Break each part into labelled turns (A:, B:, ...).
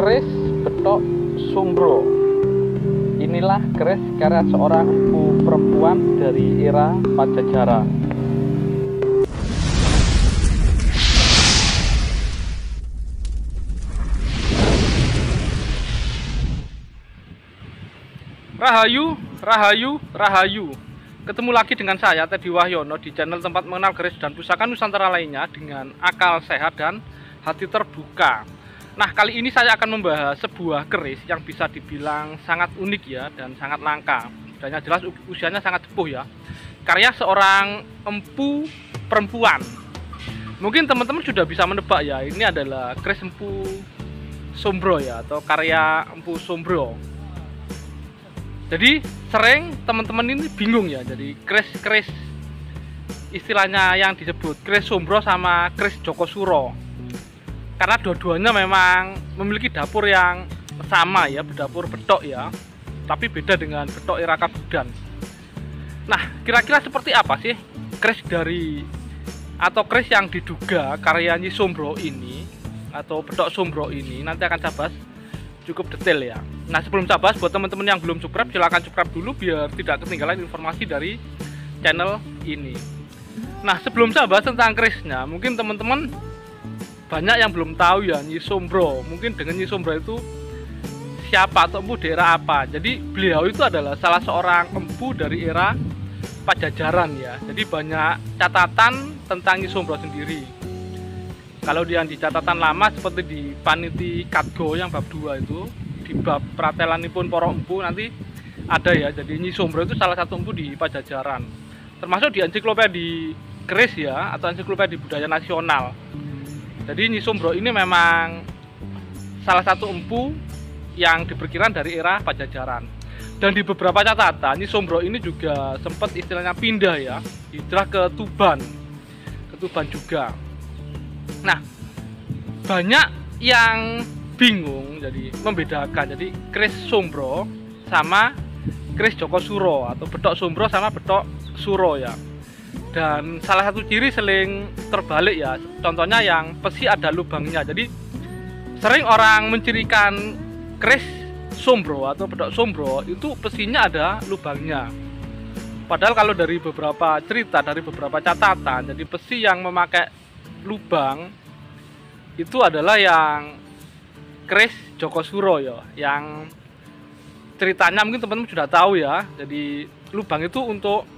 A: Keris Betok Sombro. Inilah keris karya seorang empu perempuan dari era Pajajaran. Rahayu, rahayu, rahayu. Ketemu lagi dengan saya Teddy Wahyono di channel tempat mengenal keris dan pusaka Nusantara lainnya dengan akal sehat dan hati terbuka. Nah, kali ini saya akan membahas sebuah keris yang bisa dibilang sangat unik ya dan sangat langka. Dan yang jelas usianya sangat sepuh ya. Karya seorang empu perempuan. Mungkin teman-teman sudah bisa menebak ya, ini adalah keris empu Sombro ya, atau karya empu Sombro. Jadi sering teman-teman ini bingung ya, jadi keris istilahnya yang disebut keris Sombro sama keris Joko Suro, karena dua-duanya memang memiliki dapur yang sama ya, berdapur betok ya, tapi beda dengan betok era Kabudan. Nah, kira-kira seperti apa sih keris dari atau keris yang diduga karya Nyi Sombro ini atau betok Sombro ini? Nanti akan saya bahas cukup detail ya. Nah, sebelum saya bahas, buat teman-teman yang belum subscribe, silahkan subscribe dulu biar tidak ketinggalan informasi dari channel ini. Nah, sebelum saya bahas tentang kerisnya, mungkin teman-teman banyak yang belum tahu ya Nyi Sombro. Mungkin dengan Nyi Sombro itu siapa atau empu daerah apa. Jadi beliau itu adalah salah seorang empu dari era Pajajaran ya. Jadi banyak catatan tentang Nyi Sombro sendiri. Kalau yang di catatan lama seperti di Paniti Kadgo yang bab 2 itu, di bab pratelanipun para empu nanti ada ya. Jadi Nyi Sombro itu salah satu empu di Pajajaran. Termasuk di ensiklopedi keris ya, atau ensiklopedi budaya nasional. Jadi Nyi Sombro ini memang salah satu empu yang diperkirakan dari era Pajajaran. Dan di beberapa catatan Nyi Sombro ini juga sempat istilahnya pindah ya, hijrah ke Tuban juga. Nah, banyak yang bingung jadi membedakan jadi keris Sombro sama keris Joko Suro atau betok Sombro sama betok Suro ya. Dan salah satu ciri seling terbalik ya, contohnya yang pesi ada lubangnya. Jadi sering orang mencirikan keris Sombro atau betok Sombro itu pesinya ada lubangnya. Padahal kalau dari beberapa cerita, dari beberapa catatan, jadi pesi yang memakai lubang itu adalah yang keris Joko Suro ya, yang ceritanya mungkin teman-teman sudah tahu ya. Jadi lubang itu untuk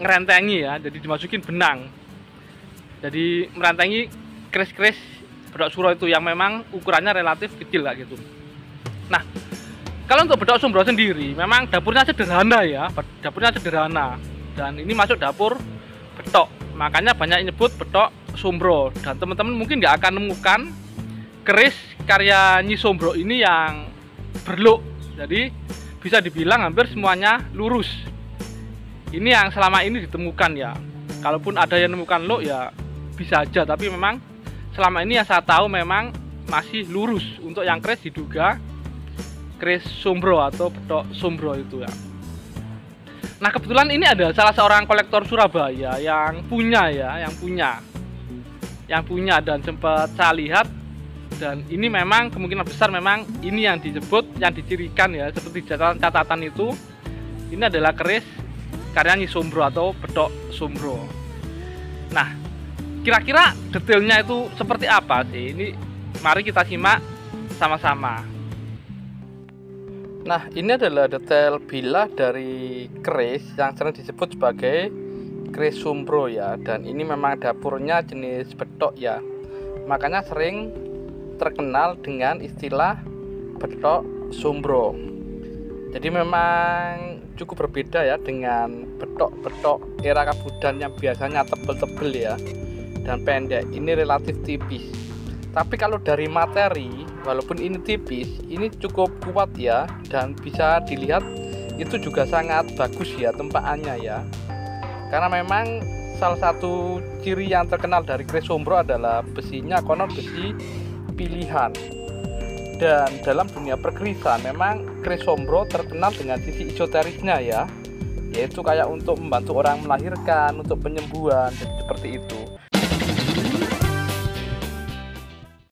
A: ngerentengi ya, jadi dimasukin benang, jadi merentengi keris-keris betok Suro itu yang memang ukurannya relatif kecil lah gitu. Nah, kalau untuk betok Sombro sendiri memang dapurnya sederhana ya, dapurnya sederhana, dan ini masuk dapur betok, makanya banyak nyebut betok Sombro. Dan teman-teman mungkin nggak akan menemukan keris karya Nyi Sombro ini yang berluk, jadi bisa dibilang hampir semuanya lurus. Ini yang selama ini ditemukan ya. Kalaupun ada yang menemukan luk ya bisa aja, tapi memang selama ini yang saya tahu memang masih lurus untuk yang keris diduga keris Sombro atau betok Sombro itu ya. Nah, kebetulan ini ada salah seorang kolektor Surabaya yang punya dan sempat saya lihat, dan ini memang kemungkinan besar memang ini yang disebut, yang dicirikan ya, seperti catatan itu, ini adalah keris karya Nyi Sombro atau betok Sombro. Nah, kira-kira detailnya itu seperti apa sih? Ini mari kita simak sama-sama. Nah, ini adalah detail bilah dari keris yang sering disebut sebagai keris Sombro ya, dan ini memang dapurnya jenis betok ya, makanya sering terkenal dengan istilah betok Sombro. Jadi memang cukup berbeda ya dengan betok-betok era Kabudan yang biasanya tebel-tebel ya dan pendek. Ini relatif tipis. Tapi kalau dari materi, walaupun ini tipis, ini cukup kuat ya, dan bisa dilihat itu juga sangat bagus ya tempaannya ya. Karena memang salah satu ciri yang terkenal dari keris Sombro adalah besinya konon besi pilihan. Dan dalam dunia perkerisan memang keris Sombro terkenal dengan sisi esoterisnya ya, yaitu kayak untuk membantu orang melahirkan, untuk penyembuhan, jadi seperti itu.